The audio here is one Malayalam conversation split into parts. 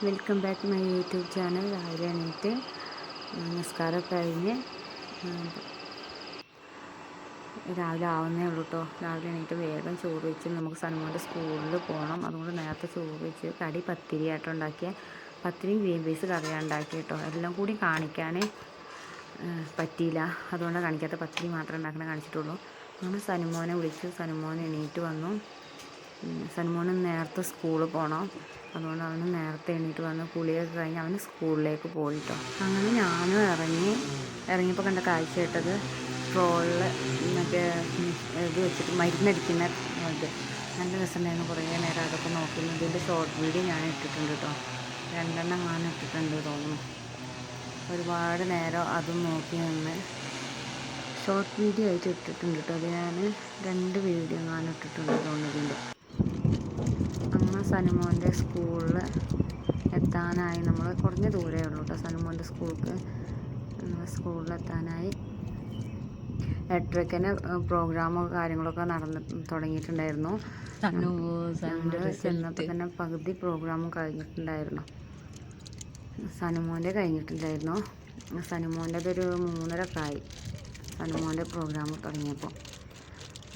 Welcome back my YouTube channel. രാവിലെ എണീറ്റ് നമസ്കാരമൊക്കെ കഴിഞ്ഞ് രാവിലെ ആവുന്നേ ഉള്ളൂ കേട്ടോ. രാവിലെ എണീറ്റ് വേഗം ചോറ് വെച്ച് നമുക്ക് സനുമോൻ്റെ സ്കൂളിൽ പോകണം. അതുകൊണ്ട് നേരത്തെ ചോറ് വെച്ച് കടി പത്തിരി ആട്ടോ ഉണ്ടാക്കിയ പത്തിരിയും ഗ്രീൻ പീസ് കറിയാണ് ഉണ്ടാക്കി കേട്ടോ. എല്ലാം കൂടി കാണിക്കാൻ പറ്റിയില്ല, അതുകൊണ്ട് കാണിക്കാത്ത പത്തിരി മാത്രമേ ഉണ്ടാക്കണ കാണിച്ചിട്ടുള്ളൂ. അങ്ങനെ സനുമോനെ വിളിച്ചു. സനുമോൻ എണീറ്റ് വന്നു. സനുമോന് നേരത്തെ സ്കൂളിൽ പോകണം, അതുകൊണ്ട് അവന് നേരത്തെ എണീറ്റ് വന്ന് കുളിയൊക്കെ കഴിഞ്ഞ് അവന് സ്കൂളിലേക്ക് പോയിട്ടോ. അങ്ങനെ ഞാനും ഇറങ്ങിയപ്പോൾ കണ്ട കാഴ്ച കേട്ടത് ട്രോളിൽ മറ്റേ ഇത് വെച്ചിട്ട് മരുന്നടിക്കുന്ന ഇത് നല്ല രസമുണ്ടായിരുന്നു. കുറേ നേരം അതൊക്കെ നോക്കുന്നു. ഇതിൻ്റെ ഷോർട്ട് വീഡിയോ ഞാൻ ഇട്ടിട്ടുണ്ട് കേട്ടോ. 2 എണ്ണം ഞാൻ ഇട്ടിട്ടുണ്ട് തോന്നുന്നു. ഒരുപാട് നേരം അതും നോക്കി നിന്ന് ഷോർട്ട് വീഡിയോ ആയിട്ട് ഇട്ടിട്ടുണ്ട് കേട്ടോ. അത് ഞാൻ 2 വീഡിയോ ഞാൻ ഇട്ടിട്ടുണ്ട് തോന്നുന്നതിൻ്റെ. അങ്ങനെ സനുമോൻ്റെ സ്കൂളിൽ എത്താനായി. നമ്മൾ കുറഞ്ഞ ദൂരമേ ഉള്ളൂ കേട്ടോ സനുമോൻ്റെ സ്കൂളിൽ എത്താനായി. 8:30 തന്നെ പ്രോഗ്രാമോ കാര്യങ്ങളൊക്കെ നടന്ന് തുടങ്ങിയിട്ടുണ്ടായിരുന്നു. ഞങ്ങൾ ചെന്നപ്പോൾ തന്നെ പകുതി പ്രോഗ്രാമും കഴിഞ്ഞിട്ടുണ്ടായിരുന്നു. സനുമോൻ്റെ കഴിഞ്ഞിട്ടുണ്ടായിരുന്നു. സനുമോൻ്റെതൊരു 3:30 ആയി സനുമോൻ്റെ പ്രോഗ്രാം തുടങ്ങിയപ്പോൾ.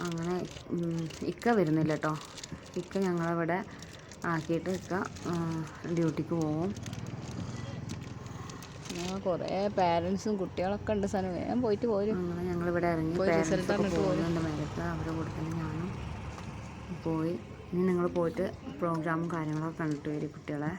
അങ്ങനെ ഇക്ക വരുന്നില്ല കേട്ടോ. ഇക്ക ഞങ്ങളിവിടെ ആക്കിയിട്ട് ഇക്ക ഡ്യൂട്ടിക്ക് പോകും. കുറേ പാരൻസും കുട്ടികളൊക്കെ ഉണ്ട്. സാധനം വേഗം പോയിട്ട് പോരും. അങ്ങനെ ഞങ്ങളിവിടെ ഇറങ്ങി പോകുന്നുണ്ട് മേലൊക്കെ. അവരുടെ കൂടെ തന്നെ ഞാനും പോയി. ഇനി നിങ്ങൾ പോയിട്ട് പ്രോഗ്രാമും കാര്യങ്ങളൊക്കെ കണ്ടിട്ട് വരും കുട്ടികളെ.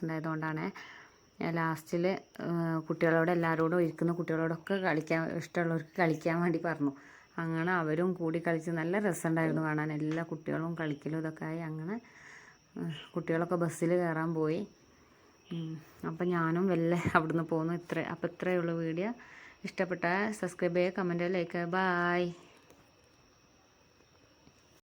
ഉണ്ടായതുകൊണ്ടാണ് ലാസ്റ്റിൽ കുട്ടികളോട് എല്ലാവരോടും ഇരിക്കുന്ന കുട്ടികളോടൊക്കെ ഇഷ്ടമുള്ളവർക്ക് കളിക്കാൻ വേണ്ടി പറഞ്ഞു. അങ്ങനെ അവരും കൂടി കളിച്ച് നല്ല രസമുണ്ടായിരുന്നു കാണാൻ. എല്ലാ കുട്ടികളും കളിക്കലും ഇതൊക്കെ ആയി. അങ്ങനെ കുട്ടികളൊക്കെ ബസ്സിൽ കയറാൻ പോയി. അപ്പം ഞാനും അവിടുന്ന് പോന്നു. അപ്പോൾ ഇത്രയേ ഉള്ളൂ വീഡിയോ. ഇഷ്ടപ്പെട്ടാൽ സബ്സ്ക്രൈബ് ചെയ്യുക, കമൻറ്റ്, ലൈക്ക്. ബായ്.